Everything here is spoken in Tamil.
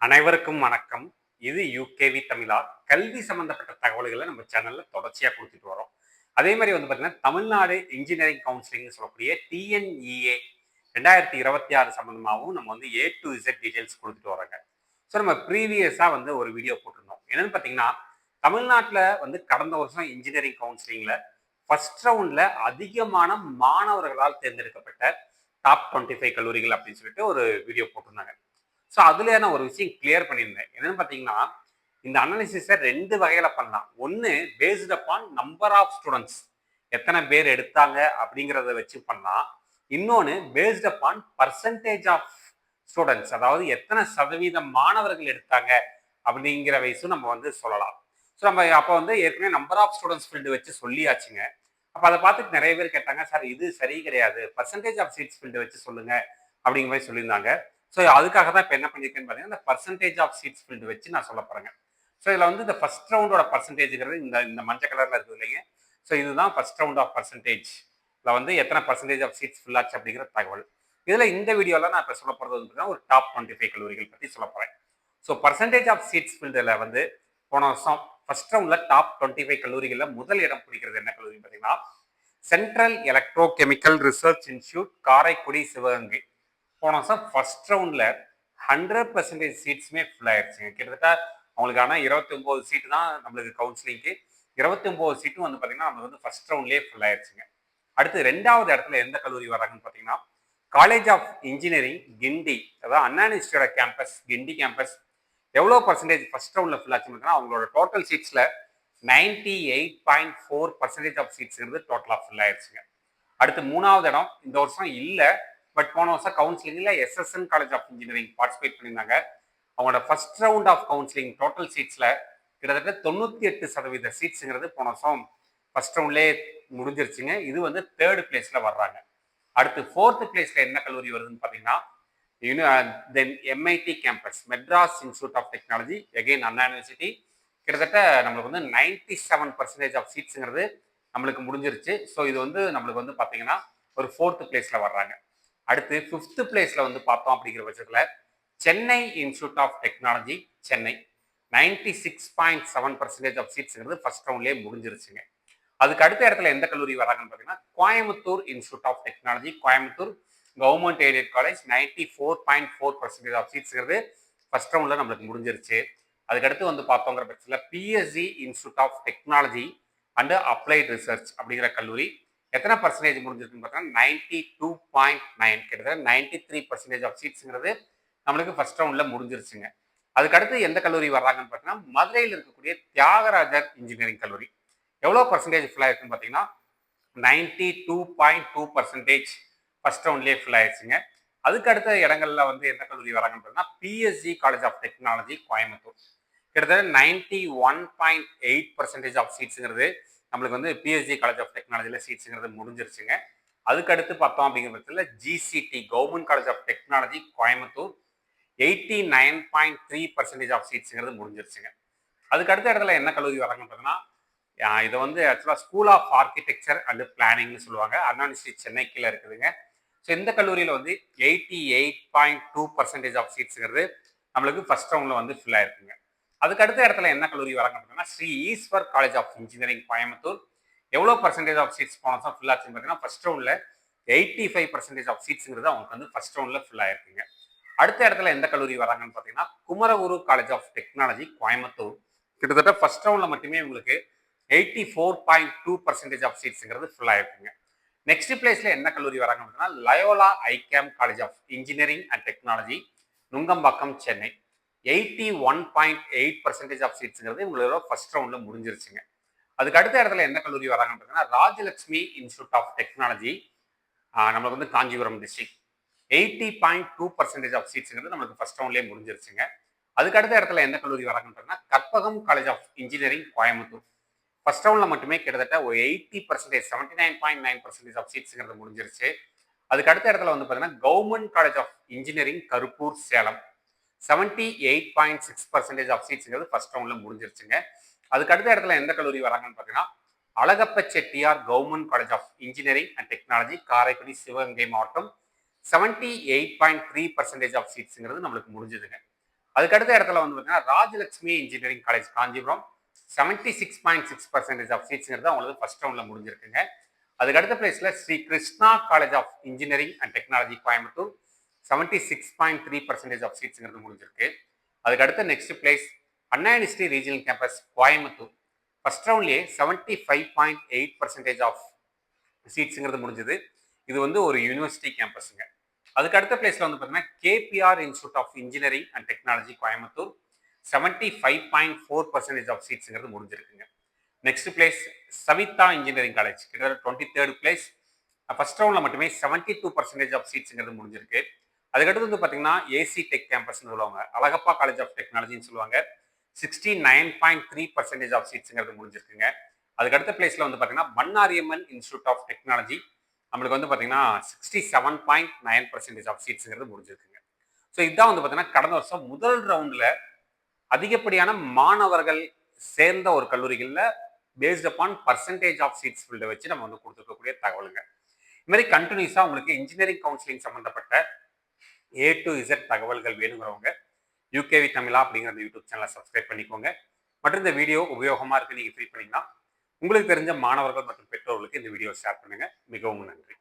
அனைவருக்கும் வணக்கம். இது யூகேவி தமிழா. கல்வி சம்பந்தப்பட்ட தகவல்களை நம்ம சேனல்ல தொடர்ச்சியா குடுத்துட்டு வரோம். அதே மாரி வந்து பார்த்தீங்கன்னா, தமிழ்நாடு இன்ஜினியரிங் கவுன்சிலிங்ன்னு சொல்லக்கூடிய டிஎன்இஏ 2026 சம்பந்தமாவும் நம்ம வந்து ஏ டூ இசட் டீட்டெயில்ஸ் குடுத்துட்டு வரோங்க. ஸோ நம்ம ப்ரீவியஸா வந்து ஒரு வீடியோ போட்டிருந்தோம். என்னன்னு பார்த்தீங்கன்னா, தமிழ்நாட்டுல வந்து கடந்த வருஷம் இன்ஜினியரிங் கவுன்சிலிங்ல ஃபர்ஸ்ட் ரவுண்ட்ல அதிகமான மாணவர்களால் தேர்ந்தெடுக்கப்பட்ட டாப் 25 கல்லூரிகள் அப்படின்னு சொல்லிட்டு ஒரு வீடியோ போட்டிருந்தாங்க. ஸோ அதுல நான் ஒரு விஷயம் கிளியர் பண்ணியிருந்தேன். என்னன்னு பார்த்தீங்கன்னா, இந்த அனாலிசிஸை 2 வகையில பண்ணலாம். ஒண்ணு based upon number of students. எத்தனை பேர் எடுத்தாங்க அப்படிங்கிறத வச்சு பண்ணலாம். இன்னொன்னு based upon percentage of students. அதாவது எத்தனை சதவீதம் மாணவர்கள் எடுத்தாங்க அப்படிங்கிற வயசும் நம்ம வந்து சொல்லலாம். ஸோ நம்ம அப்போ வந்து ஏற்கனவே நம்பர் ஆஃப் ஸ்டூடண்ட்ஸ் ஃபீல்டு வச்சு சொல்லியாச்சுங்க. அப்போ அதை பார்த்துட்டு நிறைய பேர் கேட்டாங்க, சார் இது சரி கிடையாது. பர்சன்டேஜ் ஆஃப் சீட்ஸ் ஃபீல்டு வச்சு சொல்லுங்க அப்படிங்கிற மாதிரி சொல்லியிருந்தாங்க. ஸோ அதுக்காக தான் இப்போ என்ன பண்ணியிருக்கேன்னு பார்த்தீங்கன்னா, இந்த பர்சன்டேஜ் ஆஃப் சீட்ஸ் ஃபீல்டு வச்சு நான் சொல்ல போறேங்க. ஸோ இதில் வந்து இந்த ஃபர்ஸ்ட் ரவுண்டோட பர்சன்டேஜ்ங்கிறது இந்த இந்த மஞ்சள் கலர்ல இருக்குது இல்லைங்க. ஸோ இதுதான் ஃபர்ஸ்ட் ரவுண்ட் ஆஃப் பர்சன்டேஜ். இதில் வந்து எத்தனை பர்சன்டேஜ் ஆஃப் சீட்ஸ் ஃபில் ஆச்சு அப்படிங்கிற தகவல். இதில் இந்த வீடியோவில் நான் இப்போ சொல்ல போகிறது வந்து ஒரு டாப் 25 கல்லூரிகள் பற்றி சொல்ல போகிறேன். ஸோ பர்சன்டேஜ் ஆஃப் சீட்ஸ் ஃபீல்டில் வந்து போன வருஷம் ஃபர்ஸ்ட் ரவுண்டில் டாப் 25 கல்லூரிகளில் முதல் இடம் பிடிக்கிறது என்ன கல்லூரின்னு பார்த்தீங்கன்னா, central electro chemical research institute, Karaikudi, Sivaganga. போன வருஷம் ஃபர்ஸ்ட் ரவுண்ட்ல 100% சீட்ஸுமே ஃபில் ஆயிடுச்சுங்க. கிட்டத்தட்ட அவங்களுக்கான 29 சீட்டு தான் நம்மளுக்கு கவுன்சிலிங்க்கு. 29 சீட்டும் வந்து பார்த்தீங்கன்னா நம்ம வந்து ஃபர்ஸ்ட் ரவுண்ட்லேயே ஃபில் ஆயிடுச்சுங்க. அடுத்து 2வது இடத்துல எந்த கல்லூரி வராங்கன்னு பார்த்தீங்கன்னா, காலேஜ் ஆஃப் இன்ஜினியரிங் கிண்டி, அதாவது அண்ணா யூனிவர்சிட்டியோட கேம்பஸ், கிண்டி கேம்பஸ். எவ்வளோ பர்சன்டேஜ் ஃபர்ஸ்ட் ரவுண்டில் ஃபில் ஆச்சுன்னு பார்த்தீங்கன்னா, அவங்களோட டோட்டல் சீட்ஸில் 98.4% ஆஃப் சீட்ஸ்ங்கிறது டோட்டலாக ஃபில் ஆயிடுச்சுங்க. அடுத்து 3வது இடம் இந்த வருஷம் இல்லை, பட் போன வருஷம் கவுன்சிலிங்ல SSN college of engineering participate பண்ணியிருந்தாங்க. அவங்களோட first round of counselling total சீட்ஸ்ல கிட்டத்தட்ட 98% சீட்ஸுங்கிறது போன வருஷம் ஃபர்ஸ்ட் ரவுண்ட்லேயே முடிஞ்சிருச்சுங்க. இது வந்து தேர்ட் பிளேஸ்ல வர்றாங்க. அடுத்து 4th பிளேஸ்ல என்ன கல்லூரி வருதுன்னு பார்த்தீங்கன்னா, then MIT campus, Madras institute of technology, again Anna university. கிட்டத்தட்ட நம்மளுக்கு வந்து 97% ஆஃப் சீட்ஸுங்கிறது நம்மளுக்கு முடிஞ்சிருச்சு. ஸோ இது வந்து நம்மளுக்கு வந்து பார்த்தீங்கன்னா ஒரு 4th பிளேஸ்ல வர்றாங்க. அடுத்து 5th பிளேஸ்ல வந்து பார்த்தோம் அப்படிங்கிற பட்சத்தில் Chennai institute of technology, Chennai. 96.7% of சீட்ஸ்ங்கிறது ஃபர்ஸ்ட் ரவுண்ட்லேயே முடிஞ்சிருச்சுங்க. அதுக்கு அடுத்த இடத்துல எந்த கல்லூரி வராங்கன்னு பார்த்தீங்கன்னா, Coimbatore institute of technology, Coimbatore government aided college. 94.4% of சீட்ஸ்ங்கிறது ஃபர்ஸ்ட் ரவுண்ட்ல நம்மளுக்கு முடிஞ்சிருச்சு. அதுக்கடுத்து வந்து பார்த்தோங்கிற பட்சத்தில் PSG institute of technology and applied research அப்படிங்கிற கல்லூரி. எத்தனை பர்சன்டேஜ் முடிஞ்சிருக்குன்னு பார்த்தீங்கன்னா 92.9, கிட்டத்தட்ட 93% ஆஃப் சீட்ஸுங்கிறது நம்மளுக்கு ஃபர்ஸ்ட் ரவுண்ட்ல முடிஞ்சிருச்சுங்க. அதுக்கடுத்து எந்த கல்லூரி வர்றாங்கன்னு பார்த்தீங்கன்னா, மதுரையில் இருக்கக்கூடிய தியாகராஜர் இன்ஜினியரிங் கல்லூரி. எவ்வளோ பர்சன்டேஜ் ஃபில் ஆயிருக்குன்னு பார்த்தீங்கன்னா 92.2% ஃபர்ஸ்ட் ரவுண்ட்லேயே ஃபில் ஆயிடுச்சுங்க. அதுக்கு அடுத்த இடங்கள்ல வந்து எந்த கல்லூரி வராங்கன்னு பார்த்தீங்கன்னா, PSG college of technology, Coimbatore. கிட்டத்தட்ட 91.8% ஆஃப் சீட்ஸுங்கிறது நம்மளுக்கு வந்து பிஎஸ்சி காலேஜ் ஆஃப் டெக்னாலஜியில் சீட்ஸுங்கிறது முடிஞ்சிருச்சுங்க. அதுக்கடுத்து பார்த்தோம் அப்படிங்கிற பட்சத்தில் GCT, government college of technology, Coimbatore. 89.3% of சீட்ஸுங்கிறது முடிஞ்சிருச்சுங்க. அதுக்கு அடுத்த இடத்துல என்ன கல்லூரி வராங்கன்னு பார்த்தீங்கன்னா, இதை வந்து ஆக்சுவலாக ஸ்கூல் ஆஃப் ஆர்கிடெக்சர் அண்ட் பிளானிங்னு சொல்லுவாங்க. அண்ணா யூனிவர்சிட்டி சென்னை கீழே இருக்குதுங்க. ஸோ இந்த கல்லூரியில் வந்து 88.2% ஆஃப் சீட்ஸுங்கிறது நம்மளுக்கு ஃபர்ஸ்ட் ரவுண்டில் வந்து ஃபில் ஆயிருக்குங்க. அதுக்கு அடுத்த இடத்துல என்ன கல்லூரி வராங்க அப்படின்னா, Sri Eshwar college of engineering, Coimbatore. எவ்வளோ பர்சன்டேஜ் ஆஃப் சீட்ஸ் போன வருஷம் ஃபில் ஆச்சுன்னு பார்த்தீங்கன்னா, ஃபர்ஸ்ட் ரவுண்டில் 85% ஆஃப் சீட்ஸுங்கிறது அவங்களுக்கு வந்து ஃபர்ஸ்ட் ரவுண்டில் ஃபில் ஆயிருக்குங்க. அடுத்த இடத்துல எந்த கல்லூரி வராங்கன்னு பார்த்தீங்கன்னா, Kumaraguru college of technology, Coimbatore. கிட்டத்தட்ட ஃபர்ஸ்ட் ரவுண்டில் மட்டுமே உங்களுக்கு 84.2% ஆஃப் சீட்ஸுங்கிறது ஃபில் ஆயிருக்குங்க. நெக்ஸ்ட் பிளேஸ்ல என்ன கல்லூரி வராங்க அப்படின்னா, Loyola ICAM college of engineering and technology, Nungambakkam, Chennai. 81.8% of சீட்ஸுங்கிறது உங்களோட ஃபர்ஸ்ட் ரவுண்ட்ல முடிஞ்சிருச்சுங்க. அதுக்கு அடுத்த இடத்துல எந்த கல்லூரி வராங்கன்னு பார்த்தீங்கன்னா, ராஜலட்சுமி இன்ஸ்டியூட் ஆஃப் டெக்னாலஜி, நம்மளுக்கு வந்து காஞ்சிபுரம் டிஸ்ட்ரிக்ட். 80.2% ஆஃப் சீட்ஸுங்கிறது நம்மளுக்கு ஃபர்ஸ்ட் ரவுண்ட்லேயே முடிஞ்சிருச்சுங்க. அதுக்கு அடுத்த இடத்துல எந்த கல்லூரி வராங்கன்னு பார்த்தீங்கன்னா, Karpagam college of engineering, Coimbatore. First ரவுண்ட்ல மட்டுமே கிட்டத்தட்ட ஒரு 80%, 79.9% ஆஃப் சீட்ஸுங்கிறது முடிஞ்சிருச்சு. அதுக்கு அடுத்த இடத்துல வந்து பார்த்தீங்கன்னா, government college of engineering, Karuppur, Salem. 78.6% of சீட்ஸுங்கிறது ஃபர்ஸ்ட் ரவுண்ட்ல முடிஞ்சிருச்சுங்க. அதுக்கு அடுத்த இடத்துல எந்த கல்லூரி வராங்கன்னு பார்த்தீங்கன்னா, Alagappa Chettiar government college of engineering and technology, Karaikudi, Sivaganga மாவட்டம். 78.3% ஆஃப் சீட்ஸுங்கிறது நம்மளுக்கு முடிஞ்சதுங்க. அதுக்கு அடுத்த இடத்துல வந்து பார்த்தீங்கன்னா Rajalakshmi engineering college Kanchipuram 76.6% of சீட்ஸ்ங்கிறது அவங்களுக்கு ஃபர்ஸ்ட் ரவுண்ட்ல முடிஞ்சிருக்குங்க. அதுக்கு அடுத்த பிளேஸ்ல Sri Krishna college of engineering and technology Coimbatore 76.3% of சீட்ஸ்ங்கிறது முடிஞ்சிருக்கு. அதுக்கு அடுத்த next place Anna university regional campus Coimbatore first ரவுண்ட்லேயே 75.8% ஆஃப் சீட்ஸுங்கிறது முடிஞ்சது. இது வந்து ஒரு யூனிவர்சிட்டி கேம்பஸுங்க. அதுக்கு அடுத்த பிளேஸ்ல வந்து பார்த்தீங்கன்னா KPR institute of engineering and technology Coimbatore 75.4% of சீட்ஸுங்கிறது முடிஞ்சிருக்குங்க. Next place Saveetha engineering college கிட்டத்தட்ட 23rd பிளேஸ். ஃபர்ஸ்ட் ரவுண்ட்ல மட்டுமே 72% ஆஃப் சீட்ஸுங்கிறது முடிஞ்சிருக்கு. அதுக்கடுத்து வந்து பார்த்தீங்கன்னா ஏசி டெக் கேம்பஸ்னு சொல்லுவாங்க, அழகப்பா காலேஜ் ஆஃப் டெக்னாலஜின்னு சொல்லுவாங்க, 69.3% ஆஃப் சீட்ஸுங்கிறது முடிஞ்சிருக்குங்க. அதுக்கு அடுத்த பிளேஸ்ல வந்து பார்த்தீங்கன்னா மன்னாரியம்மன் இன்ஸ்டியூட் ஆஃப் டெக்னாலஜி நம்மளுக்கு வந்து பார்த்தீங்கன்னா 67.9% ஆஃப் சீட்ஸுங்கிறது முடிஞ்சிருக்குங்க. ஸோ இதுதான் வந்து பார்த்தீங்கன்னா கடந்த வருஷம் முதல் ரவுண்டில் அதிகப்படியான மாணவர்கள் சேர்ந்த ஒரு கல்லூரிகளில் based upon percentage of seats ஃபீல்டை வச்சு நம்ம வந்து கொடுத்துருக்கக்கூடிய தகவலுங்க. இது மாதிரி கண்டினியூஸாக உங்களுக்கு இன்ஜினியரிங் கவுன்சிலிங் சம்மந்தப்பட்ட A to Z தகவல்கள் வேணுங்கிறவங்க யூகேவி தமிழா அப்படிங்கிற அந்த யூடியூப் சேனலை சப்ஸ்கிரைப் பண்ணிக்கோங்க. மற்றும் இந்த வீடியோ உபயோகமாக இருக்கு நீங்கள் ஃபீல் பண்ணீங்கன்னா உங்களுக்கு தெரிஞ்ச மாணவர்கள் மற்றும் பெற்றோர்களுக்கு இந்த வீடியோ ஷேர் பண்ணுங்க. மிகவும் நன்றி.